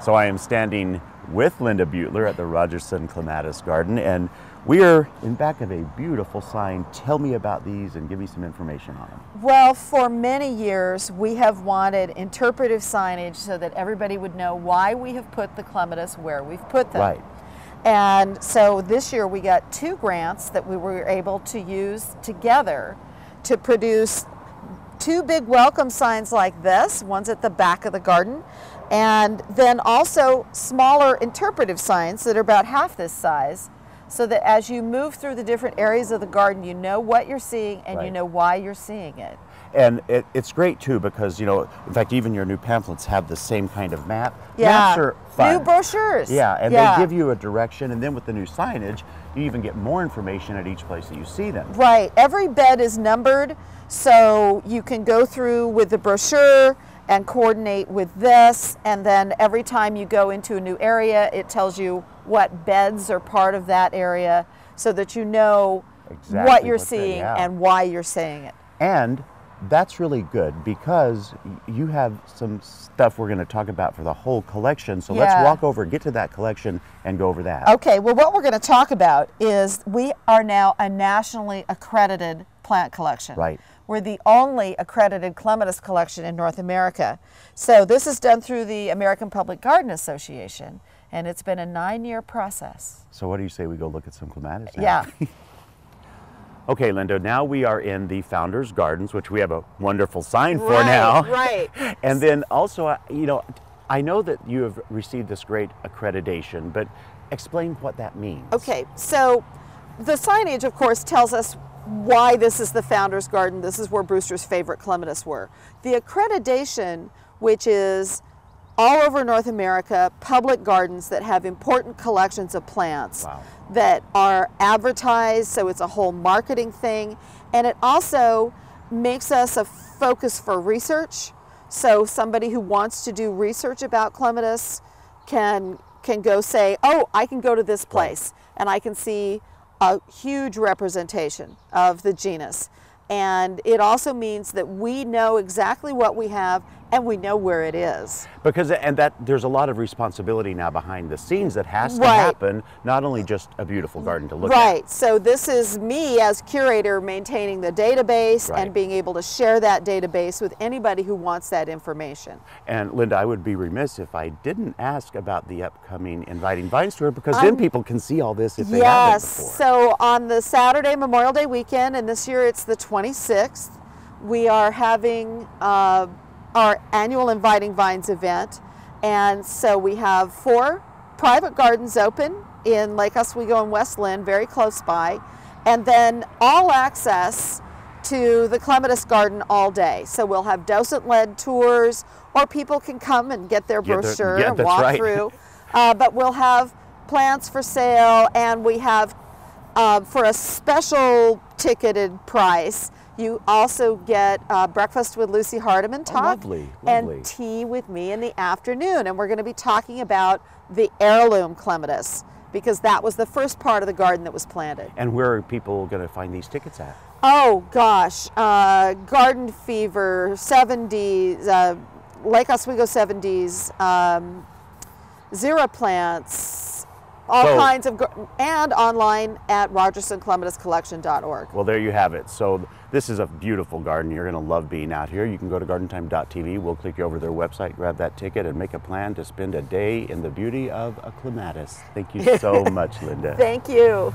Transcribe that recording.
So I am standing with Linda Beutler at the Rogerson Clematis Garden, and we are in back of a beautiful sign. Tell me about these and give me some information on them. Well, for many years we have wanted interpretive signage so that everybody would know why we have put the clematis where we've put them. Right. And so this year we got 2 grants that we were able to use together to produce 2 big welcome signs like this. One's at the back of the garden, and then also smaller interpretive signs that are about half this size, so that as you move through the different areas of the garden, you know what you're seeing and Right. you know why you're seeing it. And it's great too because, you know, in fact, even your new pamphlets have the same kind of map. Yeah. Maps are fun. New brochures. Yeah, and they give you a direction, and then with the new signage, you even get more information at each place that you see them. Right. Every bed is numbered, so you can go through with the brochure and coordinate with this, and then every time you go into a new area, it tells you what beds are part of that area so that you know Exactly what you're what they- seeing yeah. and why you're seeing it. And that's really good because you have some stuff we're going to talk about for the whole collection. So let's Yeah. walk over, get to that collection, and go over that. Okay, well, what we're going to talk about is we are now a nationally accredited plant collection. Right. We're the only accredited clematis collection in North America. So this is done through the American Public Garden Association, and it's been a 9-year process. So what do you say we go look at some clematis now? Yeah. Okay, Linda, now we are in the Founders Gardens, which we have a wonderful sign for Right, now. right. And then also, you know, I know that you have received this great accreditation, but explain what that means. Okay, so the signage, of course, tells us why this is the Founders Garden. This is where Brewster's favorite clematis were. The accreditation, which is all over North America, public gardens that have important collections of plants Wow. that are advertised, so it's a whole marketing thing. And it also makes us a focus for research. So somebody who wants to do research about clematis can go say, oh, I can go to this place and I can see a huge representation of the genus. And it also means that we know exactly what we have and we know where it is. Because, and that there's a lot of responsibility now behind the scenes that has to Right. happen, not only just a beautiful garden to look at. Right, so this is me as curator maintaining the database Right. and being able to share that database with anybody who wants that information. And Linda, I would be remiss if I didn't ask about the upcoming Inviting Vines tour, because then people can see all this if they haven't Yes, before. so on the Saturday Memorial Day weekend, and this year it's the 26th, we are having our annual Inviting Vines event. And so we have 4 private gardens open in Lake Oswego and West Lynn, very close by, and then all access to the Clematis Garden all day. So we'll have docent-led tours, or people can come and get their brochure and that's walk right. through. But we'll have plants for sale, and we have, for a special ticketed price, you also get breakfast with Lucy Hardiman talk lovely, lovely. and tea with me in the afternoon. And we're going to be talking about the heirloom clematis, because that was the first part of the garden that was planted. And where are people going to find these tickets at? Oh gosh, Garden Fever, 70s, Lake Oswego 70s, Zero Plants, all kinds of, and online at RogersonClematisCollection.org. Well, there you have it. So this is a beautiful garden. You're going to love being out here. You can go to gardentime.tv. We'll click you over to their website, grab that ticket, and make a plan to spend a day in the beauty of a clematis. Thank you so much, Linda. Thank you.